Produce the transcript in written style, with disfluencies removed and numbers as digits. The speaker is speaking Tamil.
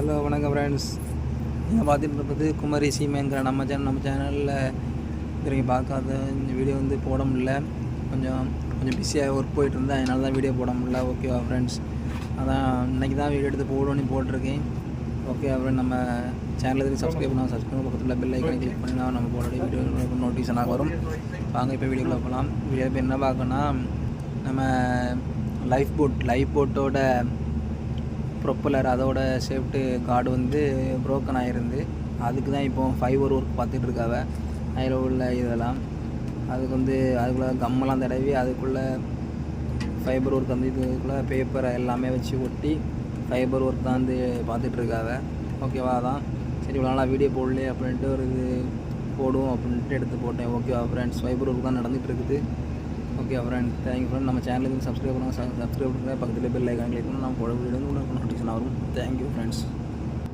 ஹலோ வணக்கம் ஃப்ரெண்ட்ஸ். நீங்கள் பார்த்துட்டு இருப்பது குமரி சீமைங்கிற நம்ம சேனலில் திரும்பி பார்க்காத இந்த வீடியோ போட முடியல. கொஞ்சம் பிஸியாக ஒர்க் போயிட்டு இருந்தேன், அதனால தான் வீடியோ போட முடியல. ஓகேவா ஃப்ரெண்ட்ஸ், அதான் இன்றைக்கி தான் வீடியோ எடுத்து போடணும்னு போட்டிருக்கேன். ஓகே ஃப்ரெண்ட், நம்ம சேனலுக்கு சப்ஸ்கிரைப் பக்கத்தில் பெல் ஐக்கானை கிளிக் பண்ணினா நம்ம போட வீடியோ நோட்டிஃபிகேஷனாக வரும். வாங்க இப்போ வீடியோக்குள்ள போகலாம். வீடியோ இப்போ என்ன பார்க்கணுன்னா, நம்ம லைஃப் போட்டோட ப்ரொப்பலர் அதோட சேஃப்டி கார்டு ப்ரோக்கன் ஆகிருந்து. அதுக்கு தான் இப்போ ஃபைபர் ஒர்க் பார்த்துட்ருக்காவ. அதில் உள்ள இதெல்லாம் அதுக்குள்ளே கம்மெல்லாம் தடவி அதுக்குள்ளே ஃபைபர் ஒர்க் இதுக்குள்ளே பேப்பரை எல்லாமே வச்சு ஒட்டி ஃபைபர் ஒர்க் தான் பார்த்துட்ருக்காவ. ஓகேவா, தான் சரி இவ்வளோ நாளாக வீடியோ போடல அப்படின்ட்டு ஒரு இது போடுவோம் அப்படின்ட்டு எடுத்து போட்டேன். ஓகேவா ஃப்ரெண்ட்ஸ், ஃபைபர் ஒர்க் தான் நடந்துகிட்ருக்குது. Okay friend, thank you friend. நம்ம சேனலுக்கு சப்ஸ்கிரைப் பண்ணுங்கள். பக்கத்தில் பெல் ஐக்கான் கிளிக் பண்ணால் நம்ம போட வீடியோ நோட்டிஃபிகேஷன் வரும். Thank you friends.